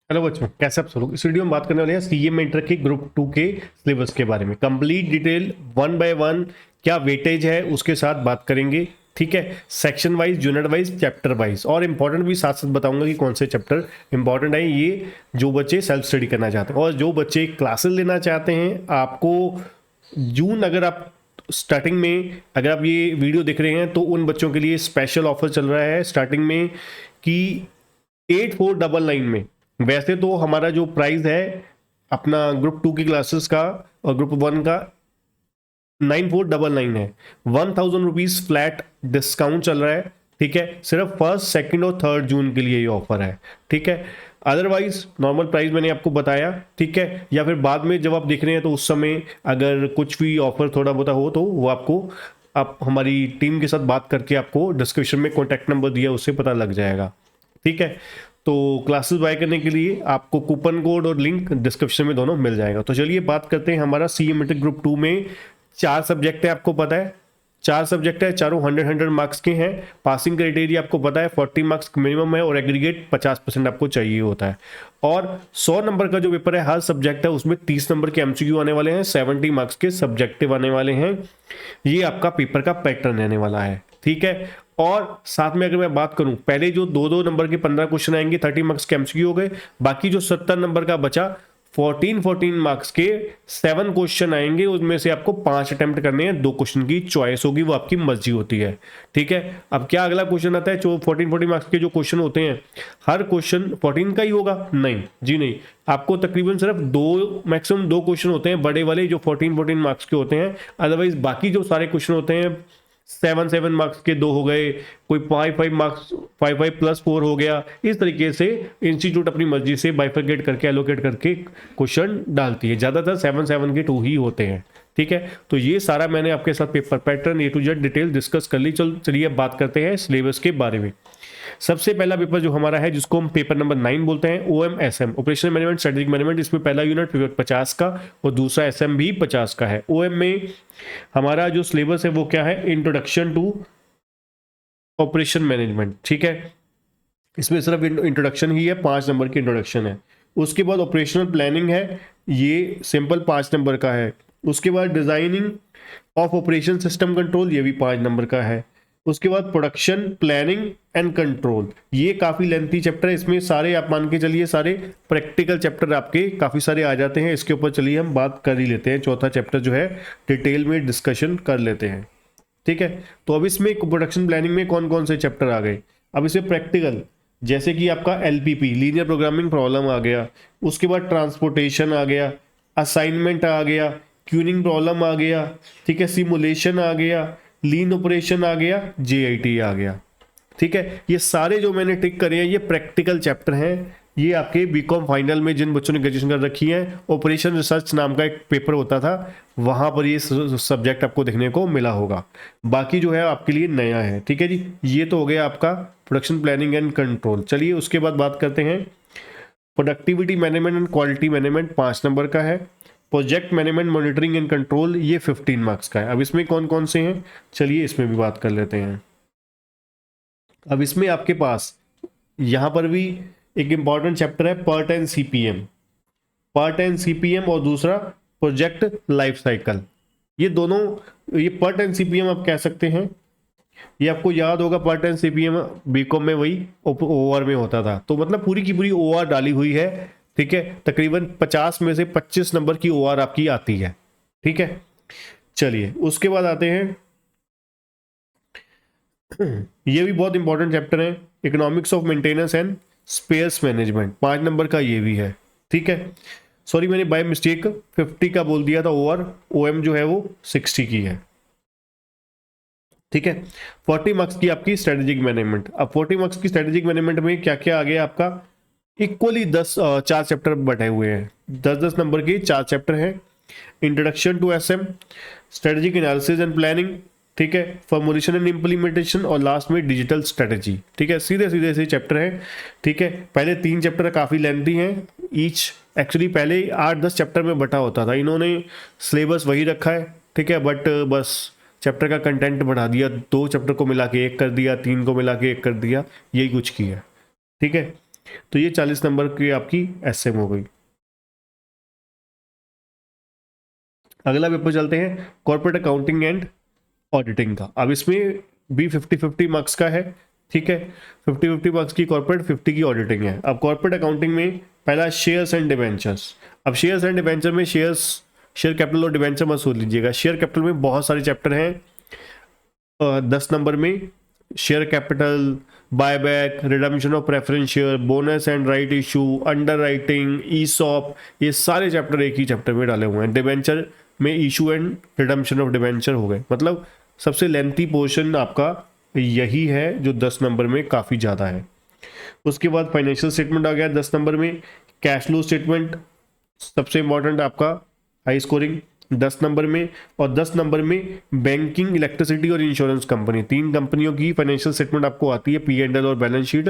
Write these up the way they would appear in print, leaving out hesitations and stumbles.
Hello बच्चों, कैसे आप सब लोग। इस वीडियो में बात करने वाले हैं सीए में इंटर के ग्रुप 2 के सिलेबस के बारे में। Complete detail one by one क्या वेटेज है उसके साथ बात करेंगे। ठीक है, section wise, unit wise, chapter wise और इंपॉर्टेंट भी साथ साथ बताऊंगा कि कौन से चैप्टर इंपॉर्टेंट है, ये जो बच्चे सेल्फ स्टडी करना चाहते हैं। और जो बच्चे क्लासेस लेना चाहते हैं, आपको जून, अगर आप स्टार्टिंग में अगर आप ये वीडियो देख रहे हैं तो उन बच्चों के लिए स्पेशल ऑफर चल रहा है स्टार्टिंग में कि 8499 में। वैसे तो हमारा जो प्राइस है अपना ग्रुप 2 की क्लासेस का और ग्रुप 1 का 9499 है। 1000 रुपीज फ्लैट डिस्काउंट चल रहा है। ठीक है, सिर्फ फर्स्ट, सेकंड और थर्ड जून के लिए ये ऑफर है। ठीक है, अदरवाइज नॉर्मल प्राइस मैंने आपको बताया। ठीक है, या फिर बाद में जब आप देख रहे हैं तो उस समय अगर कुछ भी ऑफर थोड़ा बहुत हो तो वो आपको, आप हमारी टीम के साथ बात करके आपको डिस्क्रिप्शन में कॉन्टैक्ट नंबर दिया उससे पता लग जाएगा। ठीक है, तो क्लासेस बाय करने के लिए आपको कूपन कोड और लिंक डिस्क्रिप्शन में दोनों मिल जाएगा। तो चलिए बात करते हैं। हमारा सीए मेट्रिक ग्रुप 2 में 4 सब्जेक्ट है, आपको पता है 4 सब्जेक्ट है, चारों 100 मार्क्स के हैं। पासिंग क्राइटेरिया आपको पता है 40 मार्क्स मिनिमम है और एग्रीगेट 50% आपको चाहिए होता है। और 100 नंबर का जो पेपर है हर सब्जेक्ट है, उसमें 30 नंबर के एमसीक्यू आने वाले हैं, 70 मार्क्स के सब्जेक्टिव आने वाले हैं। ये आपका पेपर का पैटर्न रहने वाला है। ठीक है, और साथ में अगर मैं बात करूं, पहले जो 2-2 नंबर के 15 क्वेश्चन आएंगे 30 मार्क्स के एमसीक्यू हो गए। बाकी जो 70 नंबर का बचा 14 मार्क्स के 7 क्वेश्चन आएंगे, उसमें से आपको 5 अटेम्प्ट करने हैं, 2 क्वेश्चन की चॉइस होगी, वो आपकी मर्जी होती है। ठीक है, अब क्या अगला क्वेश्चन आता है, जो 14 मार्क्स के जो क्वेश्चन होते हैं, हर क्वेश्चन 14 का ही होगा? नहीं जी नहीं, आपको तकरीबन सिर्फ 2, मैक्सिमम 2 क्वेश्चन होते हैं बड़े वाले जो 14 मार्क्स के होते हैं। अदरवाइज बाकी जो सारे क्वेश्चन होते हैं 7 मार्क्स के 2 हो गए, कोई 5 मार्क्स 5 प्लस 4 हो गया। इस तरीके से इंस्टीट्यूट अपनी मर्जी से बाइफरकेट करके एलोकेट करके क्वेश्चन डालती है। ज़्यादातर 7 के 2 ही होते हैं। ठीक है, तो ये सारा मैंने आपके साथ paper pattern A to Z detail discuss कर ली। चलिए अब बात करते हैं सिलेबस के बारे में। सबसे पहला पेपर जो हमारा है, जिसको हम पेपर नंबर 9 बोलते हैं, OM-SM, operational management strategic management. इसमें पहला यूनिट 50 का और दूसरा SM भी 50 का है। OM में हमारा जो सिलेबस है वो क्या है, इंट्रोडक्शन टू ऑपरेशन मैनेजमेंट। ठीक है, इसमें सिर्फ इंट्रोडक्शन ही है, 5 नंबर की इंट्रोडक्शन है। उसके बाद ऑपरेशनल प्लानिंग है, ये सिंपल 5 नंबर का है। उसके बाद designing of operation system control, ये भी 5 नंबर का है। उसके बाद प्रोडक्शन प्लानिंग एंड कंट्रोल, ये काफी लेंथी चैप्टर है। इसमें सारे आप मान के चलिए सारे प्रैक्टिकल चैप्टर आपके काफी सारे आ जाते हैं। इसके ऊपर चलिए हम बात कर ही लेते हैं। चौथा चैप्टर जो है डिटेल में डिस्कशन कर लेते हैं। ठीक है, तो अब इसमें प्रोडक्शन प्लानिंग में कौन कौन से चैप्टर आ गए। अब इसमें प्रैक्टिकल, जैसे कि आपका LPP लीनियर प्रोग्रामिंग प्रॉब्लम आ गया। उसके बाद ट्रांसपोर्टेशन आ गया, असाइनमेंट आ गया, ट्यूनिंग प्रॉब्लम आ गया। ठीक है, सिमुलेशन आ गया, लीन ऑपरेशन आ गया, JIT आ गया। ठीक है, ये सारे जो मैंने टिक करे हैं ये प्रैक्टिकल चैप्टर हैं। ये आपके बीकॉम फाइनल में जिन बच्चों ने ग्रेजुएशन कर रखी है, ऑपरेशन रिसर्च नाम का एक पेपर होता था, वहां पर ये सब्जेक्ट आपको देखने को मिला होगा। बाकी जो है आपके लिए नया है। ठीक है जी, ये तो हो गया आपका प्रोडक्शन प्लानिंग एंड कंट्रोल। चलिए उसके बाद बात करते हैं productivity management and quality management, 5 number का है। Project management monitoring and control, ये 15 मार्क्स का है। अब इसमें कौन कौन से हैं, चलिए इसमें भी बात कर लेते हैं। अब इसमें आपके पास यहां पर भी एक इंपॉर्टेंट चैप्टर है पर्ट एंड CPM और दूसरा प्रोजेक्ट लाइफ साइकिल। ये दोनों, ये पर्ट एंड CPM आप कह सकते हैं, ये आपको याद होगा पर्ट एंड CPM बीकॉम में वही OR में होता था। तो मतलब पूरी की पूरी OR डाली हुई है। ठीक है, तकरीबन 50 में से 25 नंबर की OR आपकी आती है। ठीक है, चलिए उसके बाद आते हैं ये भी बहुत इंपॉर्टेंट चैप्टर है, economics of maintenance and spheres management, 5 number का ये भी है। ठीक है, सॉरी मैंने बाय मिस्टेक 50 का बोल दिया था OR, OM जो है वो 60 की है। ठीक है, 40 मार्क्स की आपकी स्ट्रेटेजिक मैनेजमेंट। अब 40 मार्क्स की स्ट्रेटेजिक मैनेजमेंट में क्या क्या आ गया आपका, इक्वली 4 चैप्टर बटे हुए हैं, 10-10 नंबर के 4 चैप्टर हैं। Introduction to SM, strategic analysis and planning, ठीक है, फॉर्मुलेशन एंड इंप्लीमेंटेशन और लास्ट में डिजिटल स्ट्रेटेजी। ठीक है, सीधे सीधे से चैप्टर हैं। ठीक है, पहले 3 चैप्टर काफ़ी लेंथी हैं ईच। एक्चुअली पहले 8-10 चैप्टर में बटा होता था, इन्होंने सिलेबस वही रखा है। ठीक है, बट बस चैप्टर का कंटेंट बढ़ा दिया, 2 चैप्टर को मिला के 1 कर दिया, 3 को मिला के 1 कर दिया, यही कुछ किया। ठीक है, तो ये 40 नंबर की आपकी एसएम हो गई। अगला पेपर चलते हैं कॉर्पोरेट अकाउंटिंग एंड ऑडिटिंग का। अब इसमें भी 50-50 मार्क्स का है, ठीक है। 50-50 मार्क्स की कॉर्पोरेट, 50 की ऑडिटिंग है। अब कॉर्पोरेट अकाउंटिंग में पहला शेयर्स एंड डिवेंचर्स। अब शेयर्स एंड डिवेंचर में शेयर कैपिटल और डिवेंचर मत सोच लीजिएगा। शेयर कैपिटल में बहुत सारे चैप्टर हैं। 10 नंबर में share capital, buyback, redemption of preference share, bonus and right issue, underwriting, ESOP, ये सारे चैप्टर एक ही चैप्टर में डाले हुए हैं। डिवेंचर में issue and redemption of debenture हो गए। मतलब सबसे लेंथी पोर्शन आपका यही है जो 10 नंबर में काफ़ी ज़्यादा है। उसके बाद फाइनेंशियल स्टेटमेंट आ गया 10 नंबर में। कैश फ्लो स्टेटमेंट सबसे इंपॉर्टेंट आपका, हाई स्कोरिंग 10 नंबर में। और 10 नंबर में बैंकिंग, इलेक्ट्रिसिटी और इंश्योरेंस कंपनी, 3 कंपनियों की फाइनेंशियल स्टेटमेंट आपको आती है, P&L और बैलेंस शीट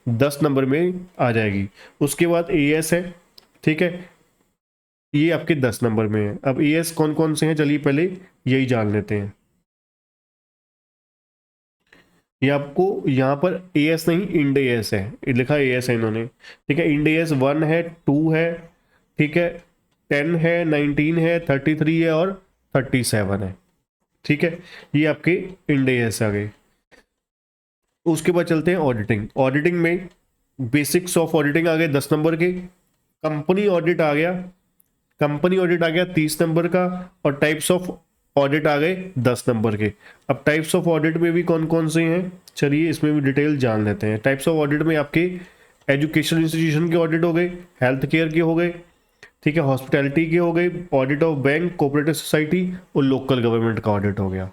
10 नंबर में आ जाएगी। उसके बाद AS है, ठीक है, ये आपके 10 नंबर में है। अब AS कौन कौन से हैं चलिए पहले यही जान लेते हैं। ये आपको यहाँ पर AS नहीं इंड AS है, लिखा AS है इन्होंने, ठीक है। इंड AS 1 है, 2 है, ठीक है, 10 है, 19 है, 33 है और 37 है, ठीक है। ये आपके इंड AS आ गए। उसके बाद चलते हैं ऑडिटिंग। ऑडिटिंग में बेसिक्स ऑफ ऑडिटिंग आ गए 10 नंबर के। कंपनी ऑडिट आ गया, कंपनी ऑडिट आ गया 30 नंबर का। और टाइप्स ऑफ ऑडिट आ गए 10 नंबर के। अब टाइप्स ऑफ ऑडिट में भी कौन कौन से हैं चलिए इसमें भी डिटेल जान लेते हैं। टाइप्स ऑफ ऑडिट में आपके एजुकेशन इंस्टीट्यूशन के ऑडिट हो गए, हेल्थ केयर के हो गए, ठीक है, हॉस्पिटैलिटी के हो गए, audit of bank, cooperative society और लोकल गवर्नमेंट का ऑडिट हो गया,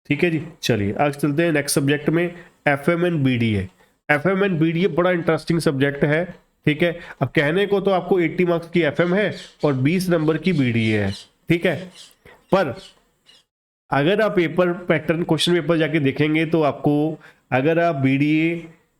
ठीक है जी। चलिए आगे चलते हैं नेक्स्ट सब्जेक्ट में। FM and BDA। FM and BDA बड़ा इंटरेस्टिंग सब्जेक्ट है, ठीक है। अब कहने को तो आपको 80 मार्क्स की FM है और 20 नंबर की BDA है, ठीक है। पर अगर आप पेपर पैटर्न क्वेश्चन पेपर जाके देखेंगे तो आपको, अगर आप BDA,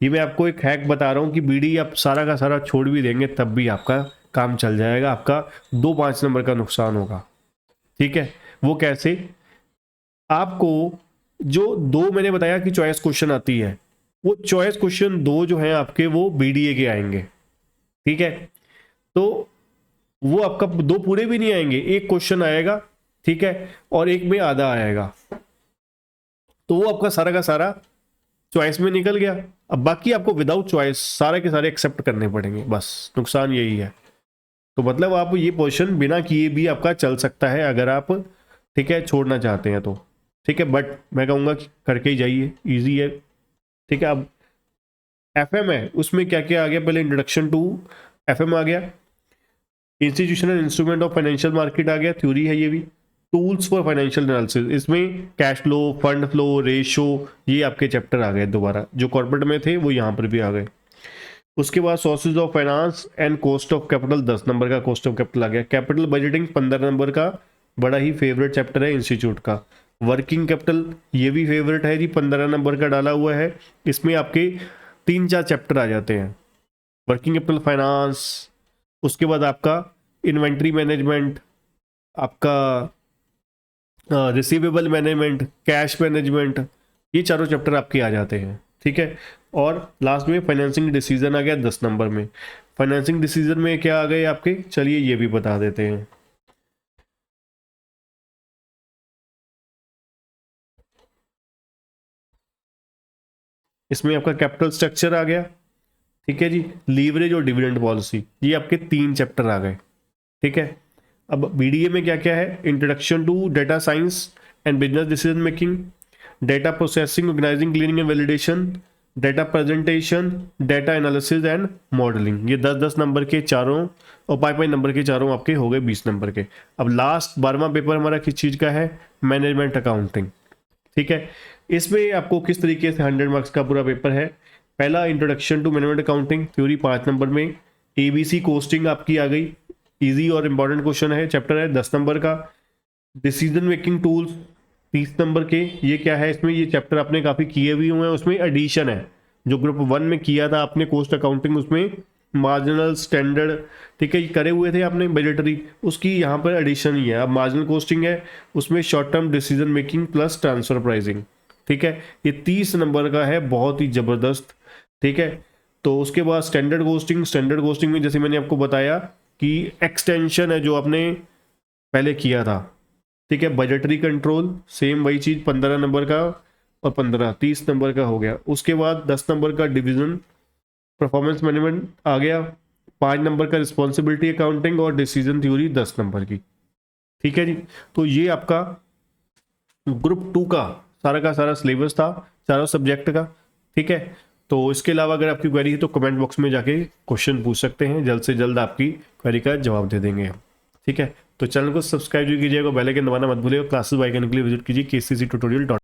ये मैं आपको एक हैक बता रहा हूँ कि BDA आप सारा का सारा छोड़ भी देंगे तब भी आपका काम चल जाएगा, आपका 2-5 नंबर का नुकसान होगा, ठीक है। वो कैसे, आपको जो 2 मैंने बताया कि चॉइस क्वेश्चन आती है, वो चॉइस क्वेश्चन 2 जो है आपके वो BDA के आएंगे, ठीक है। तो वो आपका 2 पूरे भी नहीं आएंगे, एक क्वेश्चन आएगा, ठीक है, और एक में आधा आएगा, तो वो आपका सारा का सारा चॉइस में निकल गया। अब बाकी आपको विदाउट चॉइस सारे के सारे एक्सेप्ट करने पड़ेंगे, बस नुकसान यही है। तो मतलब आप ये पोर्शन बिना किए भी आपका चल सकता है अगर आप, ठीक है, छोड़ना चाहते हैं तो, ठीक है। बट मैं कहूँगा कि करके ही जाइए, ईजी है, ठीक है। अब FM है, उसमें क्या क्या आ गया, पहले इंट्रोडक्शन टू FM आ गया, institutional instrument of financial market आ गया, थ्योरी है ये भी। टूल्स फॉर फाइनेंशियल एनालिसिस, इसमें cash flow, fund flow, ratio, ये आपके चैप्टर आ गए दोबारा, जो कॉर्पोरेट में थे वो यहाँ पर भी आ गए। उसके बाद sources of finance and cost of capital, 10 number का कॉस्ट ऑफ कैपिटल आ गया। कैपिटल बजटिंग 15 नंबर का, बड़ा ही फेवरेट चैप्टर है इंस्टीट्यूट का। वर्किंग कैपिटल ये भी फेवरेट है जी, 15 नंबर का डाला हुआ है। इसमें आपके 3-4 चैप्टर आ जाते हैं, वर्किंग कैपिटल, फाइनेंस, उसके बाद आपका इन्वेंट्री मैनेजमेंट, आपका रिसीवेबल मैनेजमेंट, कैश मैनेजमेंट, ये चारों चैप्टर आपके आ जाते हैं, ठीक है। और लास्ट में फाइनेंसिंग डिसीजन आ गया 10 नंबर में। फाइनेंसिंग डिसीजन में क्या आ गए आपके, चलिए ये भी बता देते हैं। इसमें आपका कैपिटल स्ट्रक्चर आ गया, ठीक है जी, लीवरेज और डिविडेंड पॉलिसी, ये आपके 3 चैप्टर आ गए, ठीक है। अब BDA में क्या क्या है, introduction to data science and business decision making, data processing, organising, cleaning and validation, data presentation, data analysis and modelling, ये 10-10 नंबर के चारों और 5-5 नंबर के चारों आपके हो गए 20 नंबर के। अब लास्ट 12वां पेपर हमारा किस चीज़ का है, मैनेजमेंट अकाउंटिंग, ठीक है। इसमें आपको किस तरीके से 100 मार्क्स का पूरा पेपर है। पहला introduction to management accounting, theory 5 number में। ABC कोस्टिंग आपकी आ गई, इजी और इंपॉर्टेंट क्वेश्चन है, चैप्टर है 10 नंबर का। डिसीजन मेकिंग टूल्स 30 नंबर के, ये क्या है, इसमें ये चैप्टर आपने काफ़ी किए भी हुए हैं, उसमें एडिशन है, जो ग्रुप 1 में किया था आपने कोस्ट अकाउंटिंग, उसमें मार्जिनल स्टैंडर्ड, ठीक है, ये करे हुए थे आपने बजटरी, उसकी यहाँ पर एडिशन ही है। अब मार्जिनल कोस्टिंग है, उसमें short term decision making plus transfer pricing, ठीक है, ये 30 नंबर का है, बहुत ही ज़बरदस्त, ठीक है। तो उसके बाद स्टैंडर्ड घोस्टिंग में जैसे मैंने आपको बताया कि एक्सटेंशन है जो आपने पहले किया था, ठीक है। बजटरी कंट्रोल सेम वही चीज़, 15 नंबर का और 15 30 नंबर का हो गया। उसके बाद 10 नंबर का डिवीजन परफॉर्मेंस मैनेजमेंट आ गया, 5 नंबर का रिस्पॉन्सिबिलिटी अकाउंटिंग और डिसीजन थ्योरी 10 नंबर की, ठीक है जी। तो ये आपका ग्रुप 2 का सारा सिलेबस था, चारों सब्जेक्ट का, ठीक है। तो इसके अलावा अगर आपकी क्वेरी है तो कमेंट बॉक्स में जाके क्वेश्चन पूछ सकते हैं, जल्द से जल्द आपकी क्वेरी का जवाब दे देंगे, ठीक है। तो चैनल को सब्सक्राइब कीजिएगा, बेल आइकन दबाना मत भूलिएगा। क्लासेस बाय करने के लिए विजिट कीजिए kcctutorial.com।